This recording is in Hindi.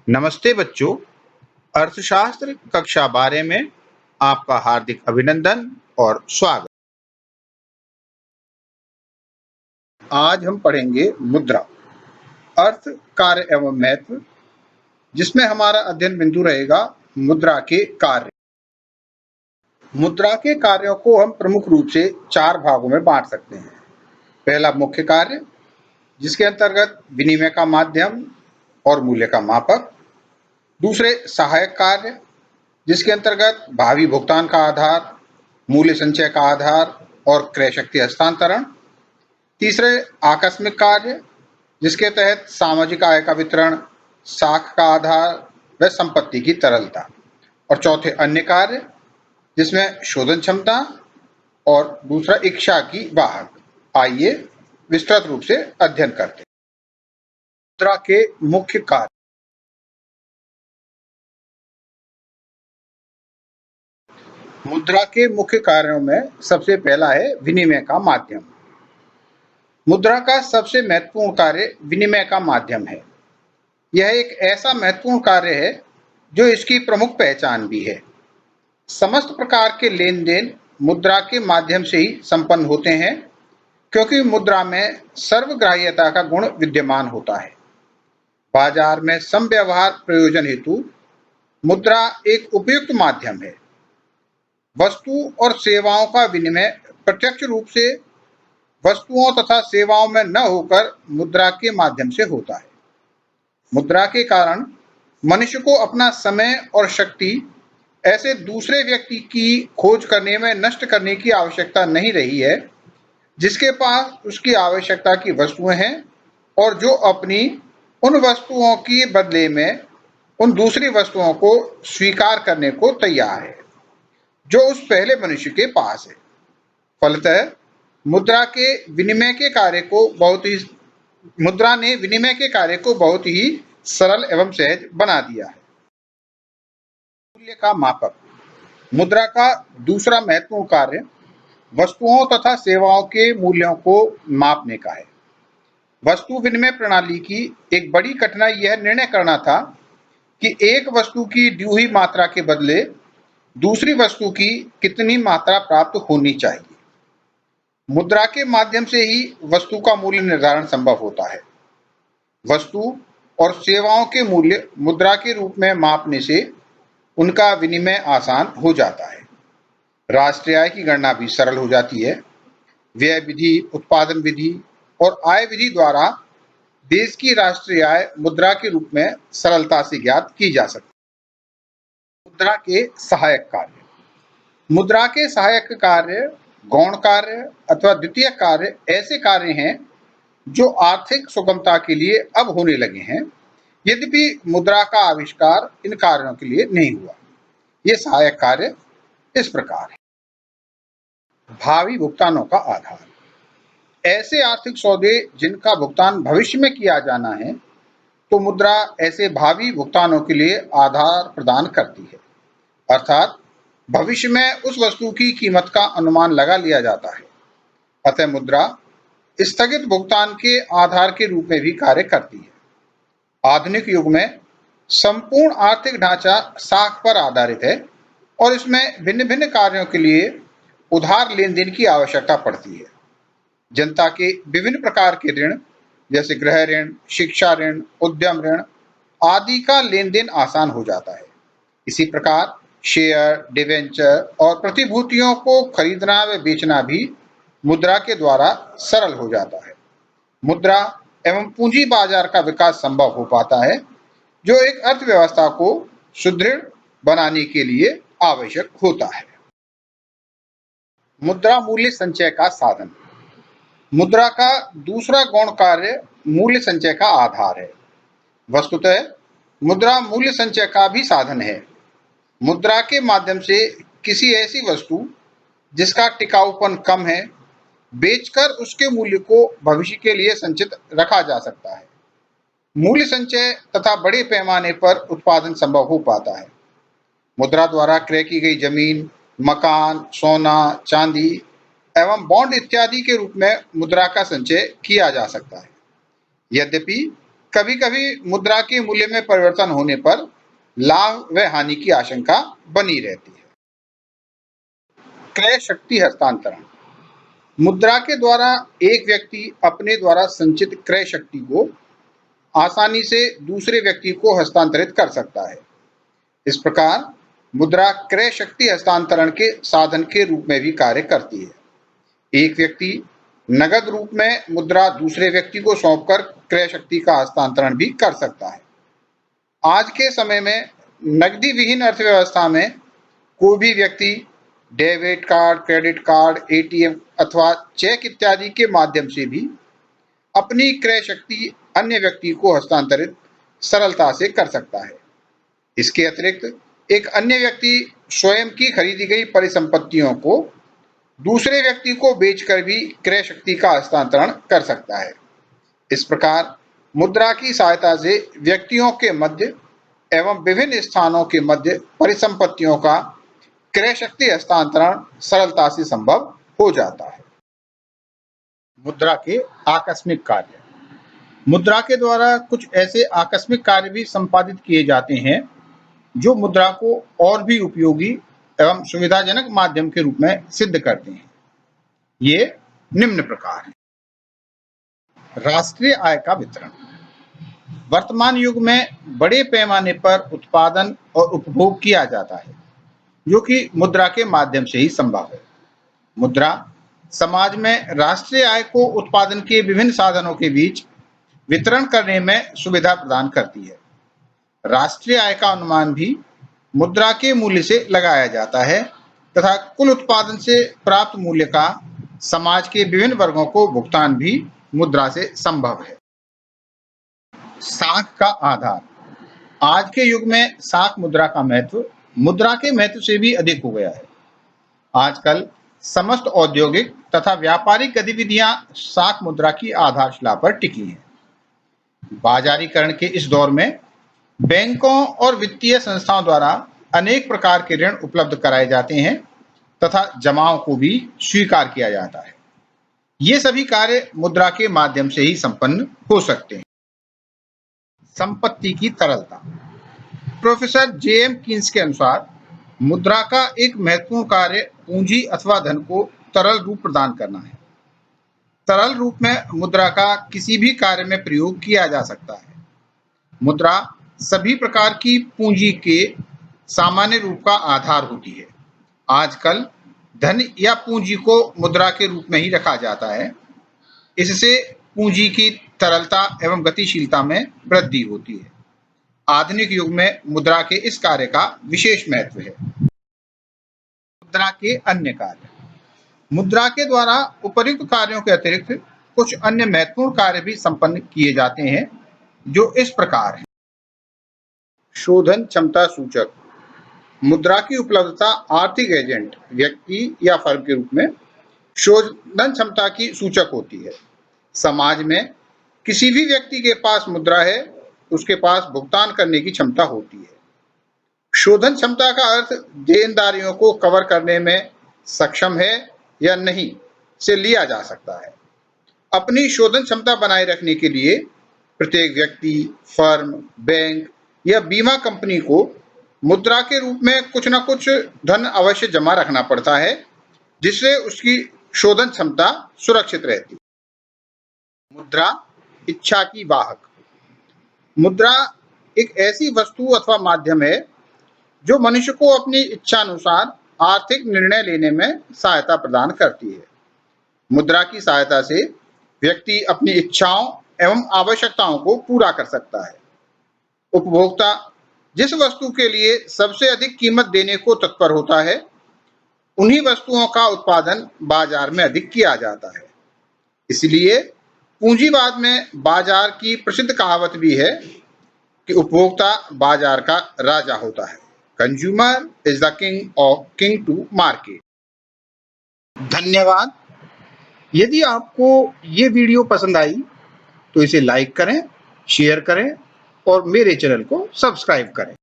नमस्ते बच्चों, अर्थशास्त्र कक्षा 12 में आपका हार्दिक अभिनंदन और स्वागत। आज हम पढ़ेंगे मुद्रा, अर्थ, कार्य एवं महत्व, जिसमें हमारा अध्ययन बिंदु रहेगा मुद्रा के कार्य। मुद्रा के कार्यों को हम प्रमुख रूप से 4 भागों में बांट सकते हैं। पहला मुख्य कार्य, जिसके अंतर्गत विनिमय का माध्यम और मूल्य का मापक। दूसरे सहायक कार्य, जिसके अंतर्गत भावी भुगतान का आधार, मूल्य संचय का आधार और क्रय शक्ति हस्तांतरण। तीसरे आकस्मिक कार्य, जिसके तहत सामाजिक आय का वितरण, साख का आधार व संपत्ति की तरलता। और चौथे अन्य कार्य, जिसमें शोधन क्षमता और दूसरा इच्छा की वाहक। आइए विस्तृत रूप से अध्ययन करते हैं। मुद्रा के मुख्य कार्य। मुद्रा के मुख्य कार्यों में सबसे पहला है विनिमय का माध्यम। मुद्रा का सबसे महत्वपूर्ण कार्य विनिमय का माध्यम है। यह एक ऐसा महत्वपूर्ण कार्य है जो इसकी प्रमुख पहचान भी है। समस्त प्रकार के लेन देन मुद्रा के माध्यम से ही संपन्न होते हैं, क्योंकि मुद्रा में सर्वग्राह्यता का गुण विद्यमान होता है। बाजार में समव्यवहार प्रयोजन हेतु मुद्रा एक उपयुक्त माध्यम है। वस्तु और सेवाओं का विनिमय प्रत्यक्ष रूप से वस्तुओं तथा सेवाओं में न होकर मुद्रा के माध्यम से होता है। मुद्रा के कारण मनुष्य को अपना समय और शक्ति ऐसे दूसरे व्यक्ति की खोज करने में नष्ट करने की आवश्यकता नहीं रही है, जिसके पास उसकी आवश्यकता की वस्तुएं हैं और जो अपनी उन वस्तुओं के बदले में उन दूसरी वस्तुओं को स्वीकार करने को तैयार है जो उस पहले मनुष्य के पास है। फलतः मुद्रा ने विनिमय के कार्य को बहुत ही सरल एवं सहज बना दिया है। मूल्य का मापक। मुद्रा का दूसरा महत्वपूर्ण कार्य वस्तुओं तथा सेवाओं के मूल्यों को मापने का है। वस्तु विनिमय प्रणाली की एक बड़ी कठिनाई यह निर्णय करना था कि एक वस्तु की दी हुई मात्रा के बदले दूसरी वस्तु की कितनी मात्रा प्राप्त होनी चाहिए। मुद्रा के माध्यम से ही वस्तु का मूल्य निर्धारण संभव होता है। वस्तु और सेवाओं के मूल्य मुद्रा के रूप में मापने से उनका विनिमय आसान हो जाता है। राष्ट्रीय आय की गणना भी सरल हो जाती है। व्यय विधि, उत्पादन विधि और आय विधि द्वारा देश की राष्ट्रीय आय मुद्रा के रूप में सरलता से ज्ञात की जा सकती है। मुद्रा के सहायक कार्य। मुद्रा के सहायक कार्य गौण कार्य अथवा द्वितीयक कार्य ऐसे कार्य हैं जो आर्थिक सुगमता के लिए अब होने लगे हैं, यद्यपि मुद्रा का आविष्कार इन कार्यों के लिए नहीं हुआ। ये सहायक कार्य इस प्रकार है। भावी भुगतानों का आधार। ऐसे आर्थिक सौदे जिनका भुगतान भविष्य में किया जाना है, तो मुद्रा ऐसे भावी भुगतानों के लिए आधार प्रदान करती है। अर्थात भविष्य में उस वस्तु की कीमत का अनुमान लगा लिया जाता है। अतः मुद्रा स्थगित भुगतान के आधार के रूप में भी कार्य करती है। आधुनिक युग में संपूर्ण आर्थिक ढांचा साख पर आधारित है और इसमें भिन्न भिन्न कार्यों के लिए उधार लेन देन की आवश्यकता पड़ती है। जनता के विभिन्न प्रकार के ऋण जैसे गृह ऋण, शिक्षा ऋण, उद्यम ऋण आदि का लेन देन आसान हो जाता है। इसी प्रकार शेयर, डिवेंचर और प्रतिभूतियों को खरीदना व बेचना भी मुद्रा के द्वारा सरल हो जाता है। मुद्रा एवं पूंजी बाजार का विकास संभव हो पाता है, जो एक अर्थव्यवस्था को सुदृढ़ बनाने के लिए आवश्यक होता है। मुद्रा मूल्य संचय का साधन। मुद्रा का दूसरा गौण कार्य मूल्य संचय का आधार है। वस्तुतः मुद्रा मूल्य संचय का भी साधन है। मुद्रा के माध्यम से किसी ऐसी वस्तु जिसका टिकाऊपन कम है, बेचकर उसके मूल्य को भविष्य के लिए संचित रखा जा सकता है। मूल्य संचय तथा बड़े पैमाने पर उत्पादन संभव हो पाता है। मुद्रा द्वारा क्रय की गई जमीन, मकान, सोना, चांदी एवं बॉन्ड इत्यादि के रूप में मुद्रा का संचय किया जा सकता है। यद्यपि कभी कभी मुद्रा के मूल्य में परिवर्तन होने पर लाभ व हानि की आशंका बनी रहती है। क्रय शक्ति हस्तांतरण। मुद्रा के द्वारा एक व्यक्ति अपने द्वारा संचित क्रय शक्ति को आसानी से दूसरे व्यक्ति को हस्तांतरित कर सकता है। इस प्रकार मुद्रा क्रय शक्ति हस्तांतरण के साधन के रूप में भी कार्य करती है। एक व्यक्ति नगद रूप में मुद्रा दूसरे व्यक्ति को सौंपकर क्रय शक्ति का हस्तांतरण भी कर सकता है। आज के समय में नकदी विहीन अर्थव्यवस्था में कोई भी व्यक्ति debit card, credit card, ATM अथवा चेक इत्यादि के माध्यम से भी अपनी क्रय शक्ति अन्य व्यक्ति को हस्तांतरित सरलता से कर सकता है। इसके अतिरिक्त एक अन्य व्यक्ति स्वयं की खरीदी गई परिसंपत्तियों को दूसरे व्यक्ति को बेचकर भी क्रय शक्ति का हस्तांतरण कर सकता है। इस प्रकार मुद्रा की सहायता से व्यक्तियों के मध्य एवं विभिन्न स्थानों के मध्य परिसंपत्तियों का क्रय शक्ति हस्तांतरण सरलता से संभव हो जाता है। मुद्रा के आकस्मिक कार्य। मुद्रा के द्वारा कुछ ऐसे आकस्मिक कार्य भी संपादित किए जाते हैं जो मुद्रा को और भी उपयोगी एवं सुविधाजनक माध्यम के रूप में सिद्ध करते हैं। ये निम्न प्रकार हैं। राष्ट्रीय आय का वितरण। वर्तमान युग में बड़े पैमाने पर उत्पादन और उपभोग किया जाता है जो कि मुद्रा के माध्यम से ही संभव है। मुद्रा समाज में राष्ट्रीय आय को उत्पादन के विभिन्न साधनों के बीच वितरण करने में सुविधा प्रदान करती है। राष्ट्रीय आय का अनुमान भी मुद्रा के मूल्य से लगाया जाता है तथा कुल उत्पादन से प्राप्त मूल्य का समाज के विभिन्न वर्गों को भुगतान भी मुद्रा से संभव है। साख का आधार। आज के युग में साख मुद्रा का महत्व मुद्रा के महत्व से भी अधिक हो गया है। आजकल समस्त औद्योगिक तथा व्यापारिक गतिविधियां साख मुद्रा की आधारशिला पर टिकी हैं। बाजारीकरण के इस दौर में बैंकों और वित्तीय संस्थाओं द्वारा अनेक प्रकार के ऋण उपलब्ध कराए जाते हैं तथा जमाओं को भी स्वीकार किया जाता है। ये सभी कार्य मुद्रा के माध्यम से ही संपन्न हो सकते हैं। संपत्ति की तरलता। प्रोफेसर जेएम कीन्स के अनुसार मुद्रा का एक महत्वपूर्ण कार्य पूंजी अथवा धन को तरल रूप प्रदान करना है। तरल रूप में मुद्रा का किसी भी कार्य में प्रयोग किया जा सकता है। मुद्रा सभी प्रकार की पूंजी के सामान्य रूप का आधार होती है। आजकल धन या पूंजी को मुद्रा के रूप में ही रखा जाता है। इससे पूंजी की तरलता एवं गतिशीलता में वृद्धि होती है। आधुनिक युग में मुद्रा के इस कार्य का विशेष महत्व है। मुद्रा के अन्य कार्य। मुद्रा के द्वारा उपर्युक्त कार्यों के अतिरिक्त कुछ अन्य महत्वपूर्ण कार्य भी संपन्न किए जाते हैं जो इस प्रकार हैं। शोधन क्षमता सूचक। मुद्रा की उपलब्धता आर्थिक एजेंट व्यक्ति या फर्म के रूप में शोधन क्षमता की सूचक होती है। समाज में किसी भी व्यक्ति के पास मुद्रा है, उसके पास भुगतान करने की क्षमता होती है। शोधन क्षमता का अर्थ देनदारियों को कवर करने में सक्षम है या नहीं से लिया जा सकता है। अपनी शोधन क्षमता बनाए रखने के लिए प्रत्येक व्यक्ति, फर्म, बैंक या बीमा कंपनी को मुद्रा के रूप में कुछ न कुछ धन अवश्य जमा रखना पड़ता है जिससे उसकी शोधन क्षमता सुरक्षित रहती है। मुद्रा इच्छा की वाहक। मुद्रा एक ऐसी वस्तु अथवा माध्यम है जो मनुष्य को अपनी इच्छा अनुसार आर्थिक निर्णय लेने में सहायता प्रदान करती है। मुद्रा की सहायता से व्यक्ति अपनी इच्छाओं एवं आवश्यकताओं को पूरा कर सकता है। उपभोक्ता जिस वस्तु के लिए सबसे अधिक कीमत देने को तत्पर होता है, उन्हीं वस्तुओं का उत्पादन बाजार में अधिक किया जाता है। इसलिए पूंजीवाद में बाजार की प्रसिद्ध कहावत भी है कि उपभोक्ता बाजार का राजा होता है। Consumer is the king to market. धन्यवाद। यदि आपको ये वीडियो पसंद आई तो इसे लाइक करें, शेयर करें और मेरे चैनल को सब्सक्राइब करें।